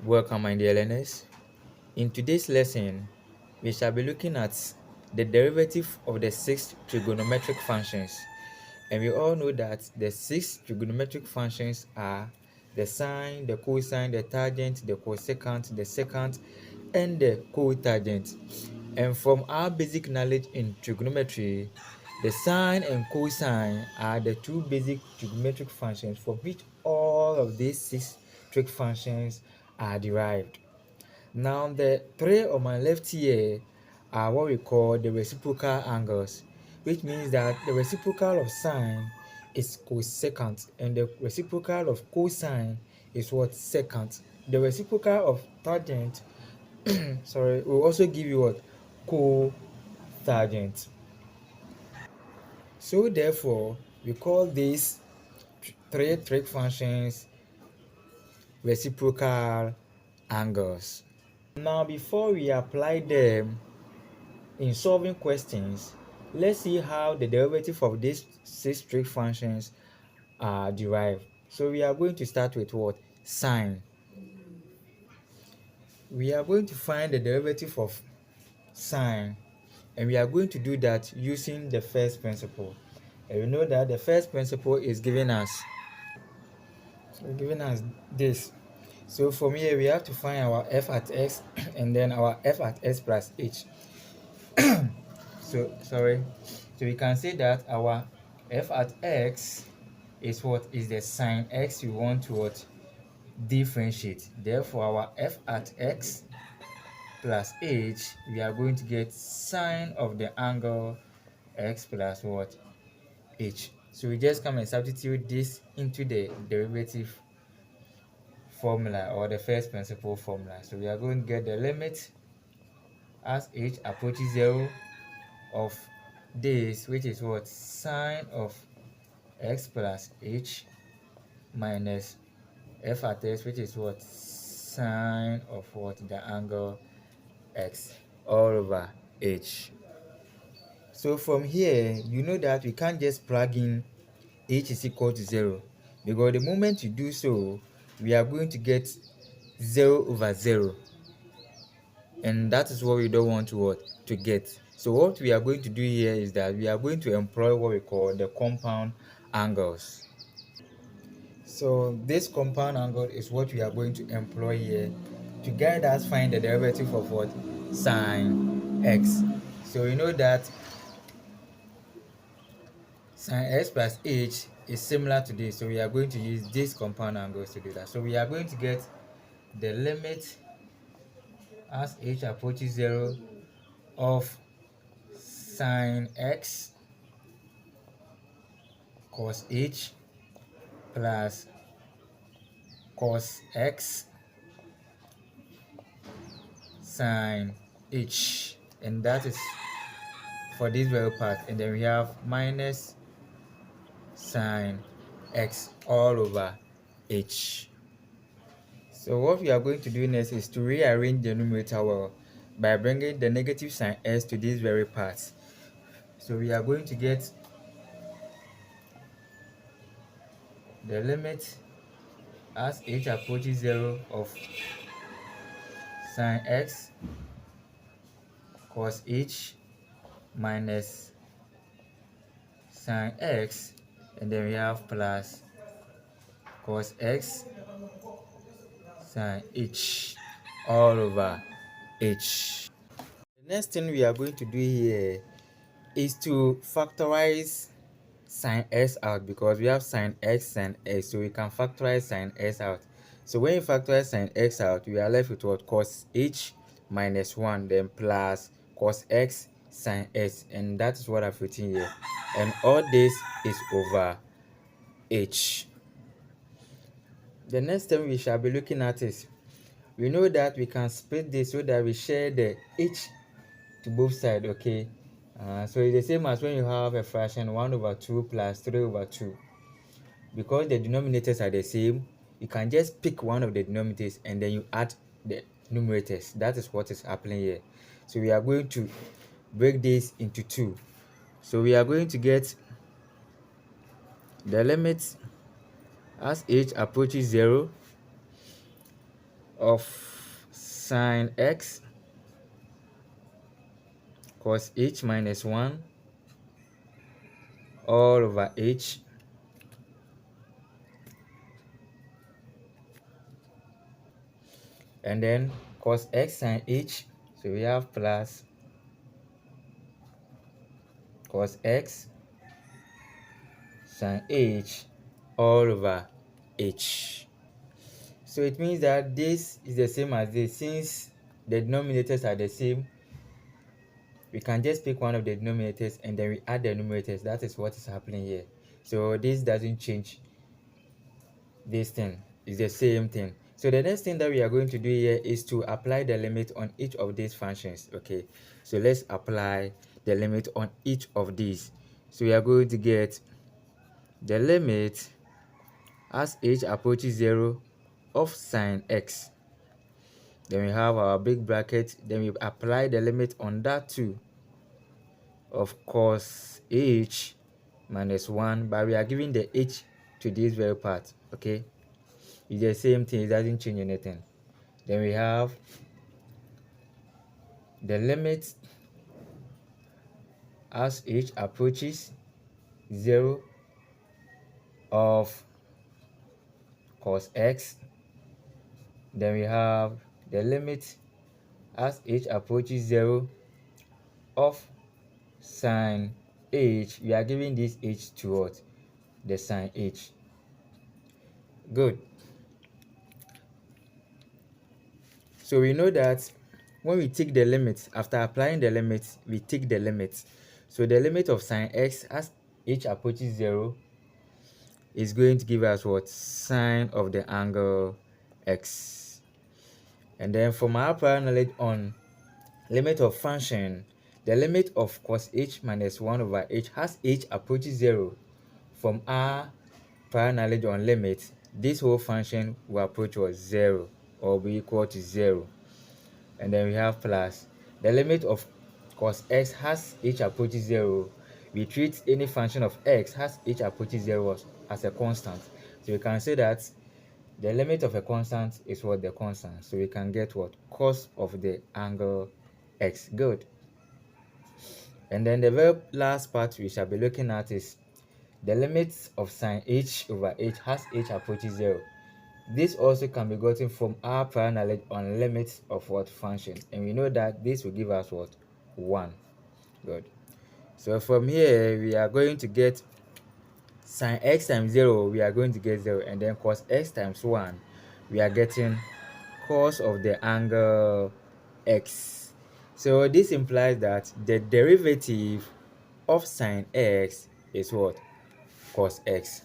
Welcome, my dear learners. In today's lesson, we shall be looking at the derivative of the six trigonometric functions. And we all know that the six trigonometric functions are the sine, the cosine, the tangent, the cosecant, the secant, and the cotangent. And from our basic knowledge in trigonometry, the sine and cosine are the two basic trigonometric functions from which all of these six trig functions are derived. Now, the three on my left here are what we call the reciprocal angles, which means that the reciprocal of sine is cosecant, and the reciprocal of cosine is what secant. The reciprocal of tangent, sorry, will also give you what cotangent. So therefore, we call these three trig functions reciprocal angles. Now, before we apply them in solving questions, let's see how the derivative of these six trig functions are derived. So we are going to start with what? Sine. We are going to find the derivative of sine, and we are going to do that using the first principle. And we know that the first principle is giving us this. So from here we have to find our f at x and then our f at x plus h. So sorry. So we can say that our f at x is what is the sine x we want to what differentiate. Therefore, our f at x plus h, we are going to get sine of the angle x plus what h. So we just come and substitute this into the derivative formula or the first principle formula. So we are going to get the limit as h approaches 0 of this, which is what sine of x plus h minus f at x, which is what sine of what the angle x all over h. So from here, you know that we can't just plug in h is equal to 0, because the moment you do so, we are going to get 0 over 0, and that is what we don't want to get. So what we are going to do here is that we are going to employ what we call the compound angles. So this compound angle is what we are going to employ here to guide us find the derivative of what? Sine x. So we know that sine x plus h is similar to this, so we are going to use these compound angles to do that. So we are going to get the limit as h approaches 0 of sine x cos h plus cos x sine h, and that is for this very part, and then we have minus sine x all over h. So what we are going to do next is to rearrange the numerator well by bringing the negative sine s to this very part. So we are going to get the limit as h approaches 0 of sine x cos h minus sine x, and then we have plus cos x sine h all over h. The next thing we are going to do here is to factorize sine s out, because we have sine x, so we can factorize sine s out. So when you factorize sine x out, we are left with what? Cos h minus 1, then plus cos x sine s, and that is what I've written here, and all this is over h. The next thing we shall be looking at is, we know that we can split this so that we share the h to both sides, okay? So it's the same as when you have a fraction 1 over 2 plus 3 over 2. Because the denominators are the same, you can just pick one of the denominators and then you add the numerators. That is what is happening here. So we are going to break this into 2. So we are going to get the limit as h approaches 0 of sine x cos h minus 1 all over h, and then cos x sine h, so we have plus cos x sine h all over h. So it means that this is the same as this. Since the denominators are the same, we can just pick one of the denominators and then we add the numerators. That is what is happening here. So this doesn't change this thing. It's the same thing. So the next thing that we are going to do here is to apply the limit on each of these functions. Okay, so let's apply the limit on each of these. So we are going to get the limit as h approaches 0 of sine x. Then we have our big bracket. Then we apply the limit on that too of cos h minus 1, but we are giving the h to this very part. Okay, it's the same thing, it doesn't change anything. Then we have the limit as h approaches 0 of cos x. Then we have the limit as h approaches 0 of sine h. We are giving this h to what? The sine h. Good. So we know that when we take the limit, after applying the limit, we take the limit. So the limit of sine x as h approaches 0 is going to give us what? Sine of the angle x. And then from our prior knowledge on limit of function, the limit of cos h minus 1 over h as h approaches 0. From our prior knowledge on limit, this whole function will approach was 0 or be equal to 0. And then we have plus the limit of cos x has h approaches 0. We treat any function of x has h approaches 0 as a constant. So we can say that the limit of a constant is what? The constant. So we can get what? Cos of the angle x. Good. And then the very last part we shall be looking at is the limits of sine h over h has h approaches 0. This also can be gotten from our prior knowledge on limits of what? Function. And we know that this will give us what? 1. Good. So from here, we are going to get sine x times 0, we are going to get 0. And then cos x times 1, we are getting cos of the angle x. So this implies that the derivative of sine x is what? Cos x.